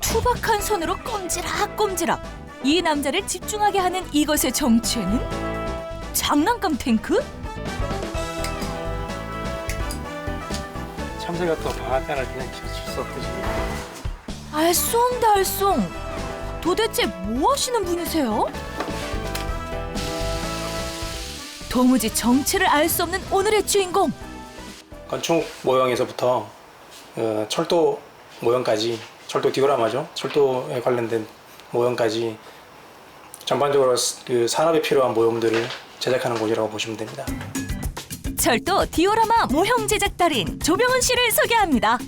투박한 손으로 꼼지락꼼지락 이 남자를 집중하게 하는 이것의 정체는? 장난감 탱크? 참새가 또 방앗간을 그냥 칠 수 없듯이. 알쏭달쏭. 도대체 뭐 하시는 분이세요? 도무지 정체를 알 수 없는 오늘의 주인공. 건축 모형에서부터 철도 모형까지, 철도 디오라마죠. 철도에 관련된 모형까지 전반적으로 그 산업에 필요한 모형들을 제작하는 곳이라고 보시면 됩니다. 철도 디오라마 모형 제작 달인 조병훈 씨를 소개합니다.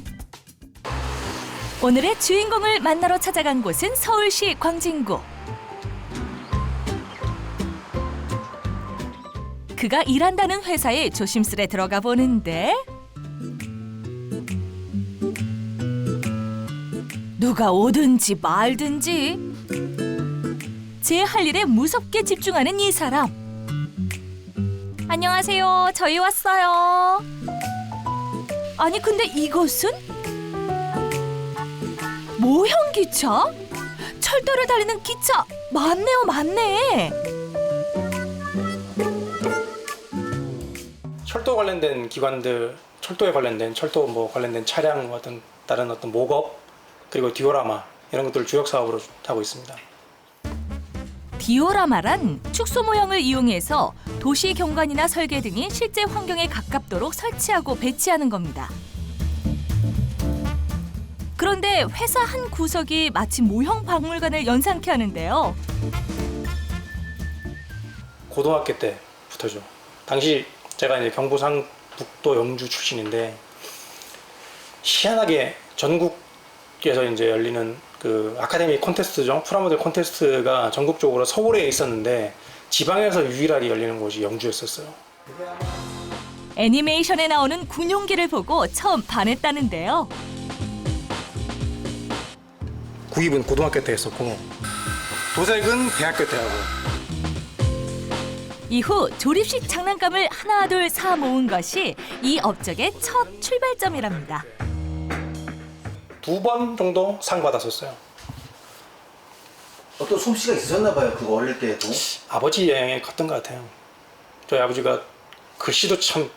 오늘의 주인공을 만나러 찾아간 곳은 서울시 광진구. 그가 일한다는 회사에 조심스레 들어가 보는데 누가 오든지 말든지 제 할 일에 무섭게 집중하는 이 사람. 안녕하세요. 저희 왔어요. 아니 근데 이것은? 모형 기차? 철도를 달리는 기차 맞네요, 맞네. 철도 관련된 기관들, 철도에 관련된 철도 뭐 관련된 차량, 어떤 다른 어떤 목업, 그리고 디오라마 이런 것들을 주력 사업으로 하고 있습니다. 디오라마란 축소 모형을 이용해서 도시 경관이나 설계 등이 실제 환경에 가깝도록 설치하고 배치하는 겁니다. 그런데 회사 한 구석이 마치 모형 박물관을 연상케 하는데요. 고등학교 때부터죠. 당시 제가 이제 경부상북도 영주 출신인데 희한하게 전국에서 이제 열리는 그 아카데미 콘테스트죠. 프라모델 콘테스트가 전국적으로 서울에 있었는데 지방에서 유일하게 열리는 곳이 영주였었어요. 애니메이션에 나오는 군용기를 보고 처음 반했다는데요. 구입은 고등학교 때 했었고 도색은 대학교 때 하고. 이후 조립식 장난감을 하나둘 사 모은 것이 이 업적의 첫 출발점이랍니다. 2번 정도 상 받았었어요. 어떤 솜씨가 있으셨나 봐요. 그거 어릴 때도. 아버지 영향이 컸던 것 같아요. 저희 아버지가 글씨도 참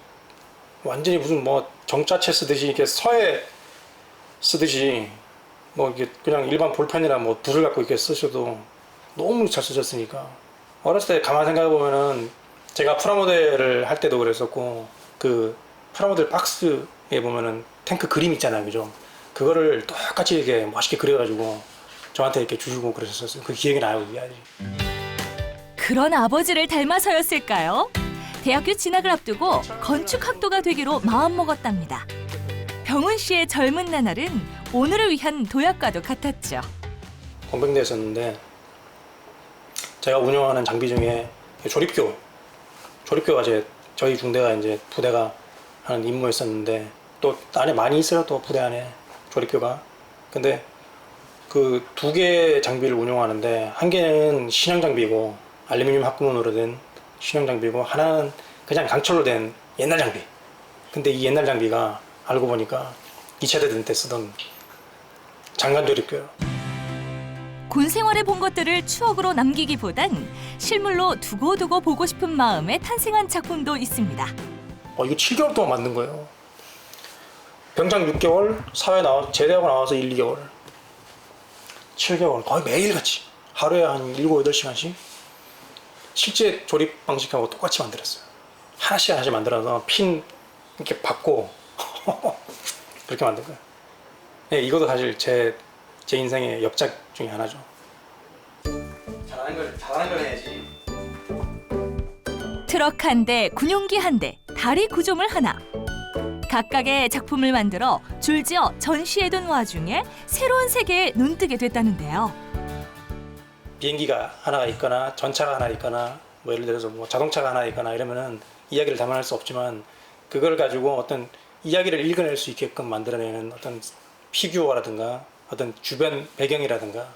완전히 무슨 뭐 정자체 쓰듯이 이렇게 서예 쓰듯이 뭐 이게 그냥 일반 볼펜이나 뭐 붓을 갖고 이렇게 쓰셔도 너무 잘 쓰셨으니까. 어렸을 때 가만 생각해 보면은 제가 프라모델을 할 때도 그랬었고 그 프라모델 박스에 보면은 탱크 그림 있잖아요, 그죠? 그거를 똑같이 이렇게 멋있게 그려가지고 저한테 이렇게 주시고 그러셨었어요. 그 기억이 나요, 그게 아직. 그런 아버지를 닮아서였을까요? 대학교 진학을 앞두고 건축학도가 되기로 마음먹었답니다. 병훈 씨의 젊은 나날은 오늘을 위한 도약과도 같았죠. 공백대였었는데 제가 운영하는 장비 중에 조립교가 저희 중대가 이제 부대가 하는 임무였었는데 또 안에 많이 있어요. 또 부대 안에 조립교가. 근데 그 2개 장비를 운영하는데 한 개는 신형 장비고 알루미늄 합금으로 된 신형 장비고 하나는 그냥 강철로 된 옛날 장비. 근데 이 옛날 장비가 알고 보니까 2차 대전 때 쓰던 장관 조립교예요. 군 생활에 본 것들을 추억으로 남기기보단 실물로 두고두고 보고 싶은 마음에 탄생한 작품도 있습니다. 이거 7개월 동안 만든 거예요. 병장 6개월, 제대하고 나와서 1, 2개월. 7개월, 거의 매일같이. 하루에 한 7, 8시간씩. 실제 조립 방식하고 똑같이 만들었어요. 하나씩 만들어서 핀 이렇게 받고 그렇게 만든 거예요. 네, 이것도 사실 제 인생의 역작 중에 하나죠. 잘하는 걸 해야지. 트럭 한 대, 군용기 한 대, 다리 구조물 하나. 각각의 작품을 만들어 줄지어 전시해둔 와중에 새로운 세계에 눈뜨게 됐다는데요. 비행기가 하나가 있거나 전차가 하나 있거나 뭐 예를 들어서 뭐 자동차가 하나 있거나 이러면은 이야기를 담아낼 수 없지만 그걸 가지고 어떤 이야기를 읽어낼 수 있게끔 만들어내는 어떤 피규어라든가 어떤 주변 배경이라든가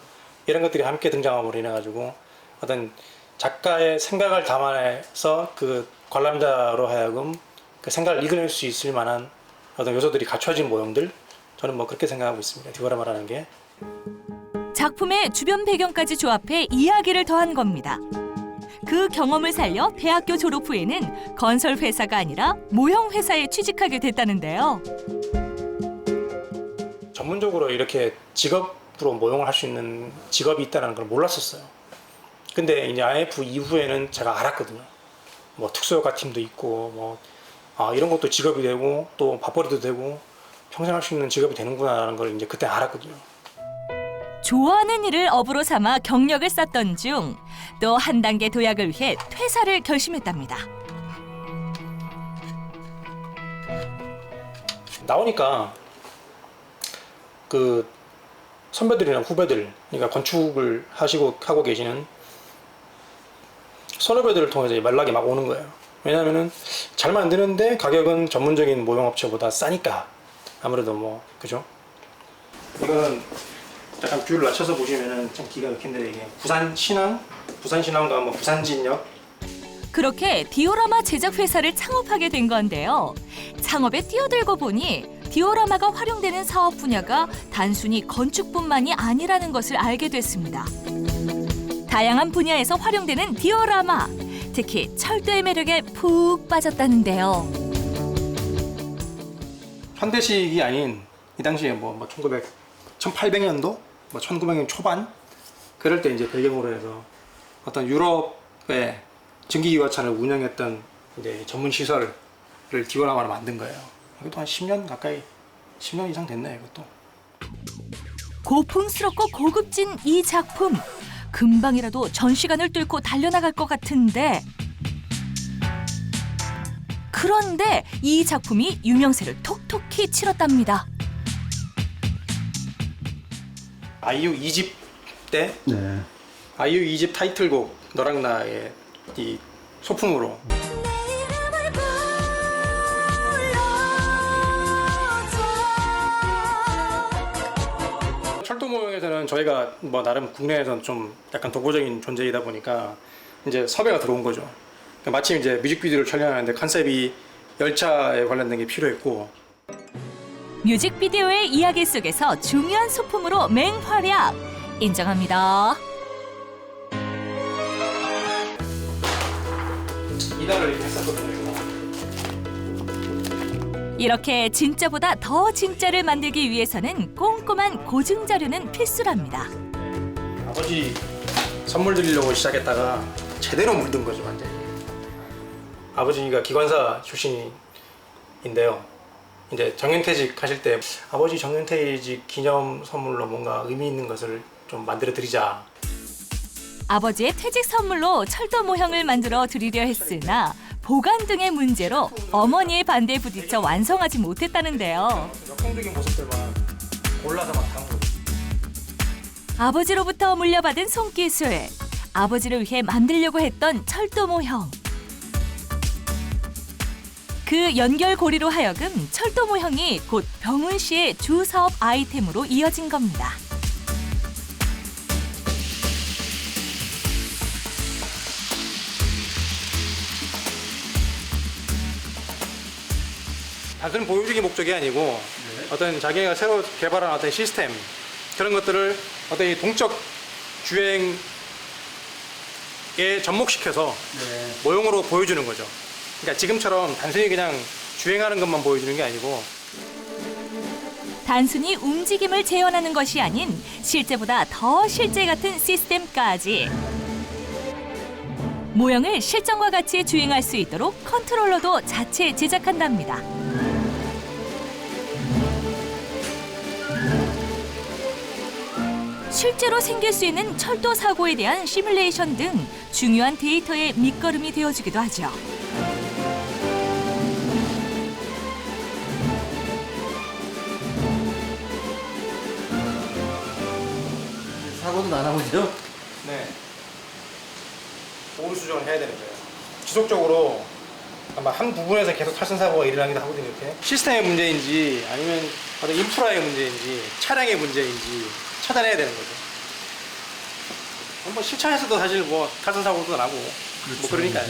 이런 것들이 함께 등장함으로 인해 가지고 어떤 작가의 생각을 담아내서 그 관람자로 하여금 그 생각을 읽어낼 수 있을 만한 어떤 요소들이 갖춰진 모형들, 저는 뭐 그렇게 생각하고 있습니다. 디오라마라는 게. 작품의 주변 배경까지 조합해 이야기를 더한 겁니다. 그 경험을 살려 대학교 졸업 후에는 건설 회사가 아니라 모형 회사에 취직하게 됐다는데요. 전문적으로 이렇게 직업으로 모형을 할 수 있는 직업이 있다는 걸 몰랐었어요. 근데 이제 IF 이후에는 제가 알았거든요. 뭐 특수효과 팀도 있고 뭐 이런 것도 직업이 되고 또 밥벌이도 되고 평생 할 수 있는 직업이 되는구나라는 걸 이제 그때 알았거든요. 좋아하는 일을 업으로 삼아 경력을 쌓던 중 또 한 단계 도약을 위해 퇴사를 결심했답니다. 나오니까 그 선배들이나 후배들, 그러니까 건축을 하고 계시는 선후배들을 통해서 연락이 막 오는 거예요. 왜냐하면은 잘 만드는데 가격은 전문적인 모형업체보다 싸니까 아무래도 뭐 그죠? 이거는 약간 뷰를 낮춰서 보시면은 좀 기가 막힌데 이게 부산신항과 뭐 부산진역 그렇게 디오라마 제작 회사를 창업하게 된 건데요. 창업에 뛰어들고 보니 디오라마가 활용되는 사업 분야가 단순히 건축뿐만이 아니라는 것을 알게 됐습니다. 다양한 분야에서 활용되는 디오라마, 특히 철도의 매력에 푹 빠졌다는데요. 현대식이 아닌 이 당시에 뭐 1800년도, 뭐 1900년 초반 그럴 때 이제 배경으로 해서 어떤 유럽의 전기기관차를 운영했던 이제 전문 시설을 디오라마로 만든 거예요. 이것도 한 10년 가까이, 10년 이상 됐네요, 이것도. 고풍스럽고 고급진 이 작품. 금방이라도 전시관을 뚫고 달려나갈 것 같은데. 그런데 이 작품이 유명세를 톡톡히 치렀답니다. 아이유 2집 때 네. 아이유 2집 타이틀곡 너랑 나의 이 소품으로 철도 모형에서는 저희가 뭐 나름 국내에서는 좀 약간 독보적인 존재이다 보니까 이제 섭외가 들어온 거죠. 그러니까 마침 이제 뮤직비디오를 촬영하는데 컨셉이 열차에 관련된 게 필요했고 뮤직비디오의 이야기 속에서 중요한 소품으로 맹활약. 인정합니다. 이날을 이렇게 했었거든요. 이렇게 진짜보다 더 진짜를 만들기 위해서는 꼼꼼한 고증 자료는 필수랍니다. 아버지 선물 드리려고 시작했다가 제대로 물든 거죠, 완전히. 아버지가 기관사 출신인데요. 이제 정년퇴직 하실 때 아버지 정년퇴직 기념 선물로 뭔가 의미 있는 것을 좀 만들어 드리자. 아버지의 퇴직 선물로 철도 모형을 만들어 드리려 했으나 보관 등의 문제로 어머니의 반대에 부딪혀 완성하지 못했다는데요. 역동적인 모습들만 골라서 막 담은 거죠. 아버지로부터 물려받은 손기술. 아버지를 위해 만들려고 했던 철도 모형. 그 연결고리로 하여금 철도 모형이 곧 병훈 씨의 주 사업 아이템으로 이어진 겁니다. 단순히 보유적인 목적이 아니고 어떤 자기가 새로 개발한 어떤 시스템 그런 것들을 어떤 이 동적 주행에 접목시켜서 모형으로 보여주는 거죠. 그러니까 지금처럼 단순히 그냥 주행하는 것만 보여주는 게 아니고 단순히 움직임을 재현하는 것이 아닌 실제보다 더 실제 같은 시스템까지. 모형을 실전과 같이 주행할 수 있도록 컨트롤러도 자체 제작한답니다. 실제로 생길 수 있는 철도 사고에 대한 시뮬레이션 등 중요한 데이터의 밑거름이 되어주기도 하죠. 사고도 나나 보죠? 네. 보호 수정을 해야 되는 거예요. 지속적으로 아마 한 부분에서 계속 탈선 사고가 일어나기도 하거든요. 이렇게 시스템의 문제인지 아니면 어떤 인프라의 문제인지 차량의 문제인지 차단해야 되는 거죠. 뭐 실차에서도 사실 뭐 탈선 사고도 나고 뭐 그러니까요.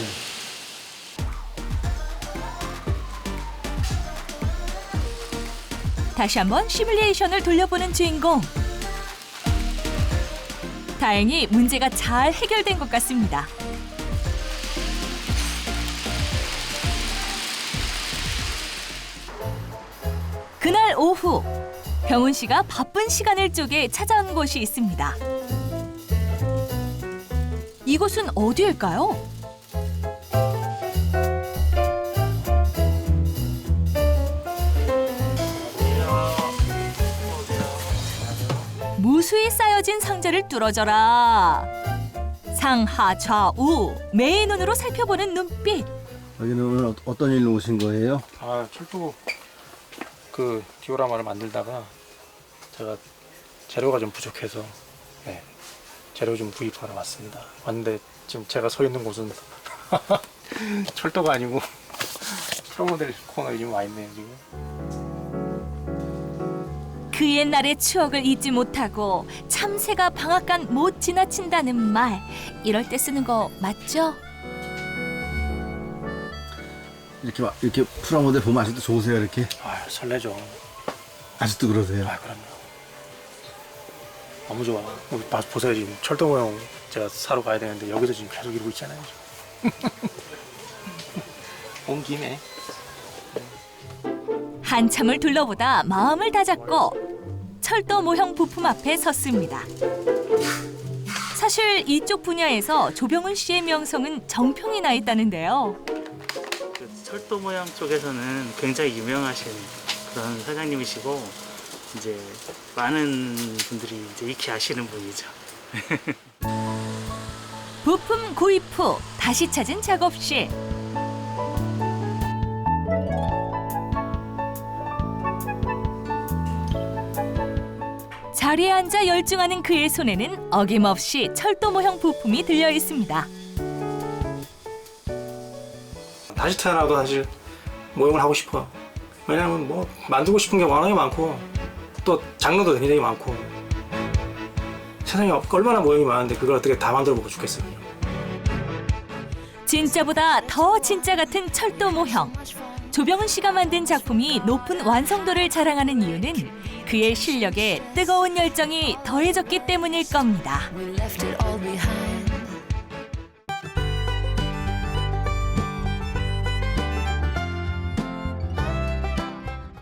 다시 한번 시뮬레이션을 돌려보는 주인공. 다행히 문제가 잘 해결된 것 같습니다. 그날 오후, 병훈 씨가 바쁜 시간을 쪼개 찾아온 곳이 있습니다. 이곳은 어디일까요? 무수히 쌓여진 상자를 뚫어져라. 상하 좌우 매의 눈으로 살펴보는 눈빛. 여기는 오늘 어떤 일로 오신 거예요? 아, 철도 그 디오라마를 만들다가 제가 재료가 좀 부족해서 네, 재료 좀 구입하러 왔습니다. 왔는데 지금 제가 서 있는 곳은 철도가 아니고 프로모델 코너에 지금 와 있네요, 지금. 그 옛날의 추억을 잊지 못하고 참새가 방앗간 못 지나친다는 말. 이럴 때 쓰는 거 맞죠? 이렇게 프라모델 보면 아직도 좋으세요, 이렇게? 아, 설레죠. 아직도 그러세요? 아, 그럼요. 너무 좋아. 여기 보세요, 지금 철도 모형 제가 사러 가야 되는데 여기서 지금 계속 이러고 있잖아요. 온 김에. 한참을 둘러보다 마음을 다잡고 철도 모형 부품 앞에 섰습니다. 사실 이쪽 분야에서 조병훈 씨의 명성은 정평이 나 있다는데요. 그 철도 모양 쪽에서는 굉장히 유명하신 그런 사장님이시고 이제 많은 분들이 이제 익히 아시는 분이죠. 부품 구입 후 다시 찾은 작업실. 자리에 앉아 열중하는 그의 손에는 어김없이 철도 모형 부품이 들려 있습니다. 다시 태어나도 사실 모형을 하고 싶어. 왜냐면 뭐 만들고 싶은 게 워낙에 많고 또 장르도 굉장히 많고 세상에 얼마나 모형이 많은데 그걸 어떻게 다 만들어 보고 싶겠어요. 진짜보다 더 진짜 같은 철도 모형. 조병훈 씨가 만든 작품이 높은 완성도를 자랑하는 이유는 그의 실력에 뜨거운 열정이 더해졌기 때문일 겁니다. We left it all behind.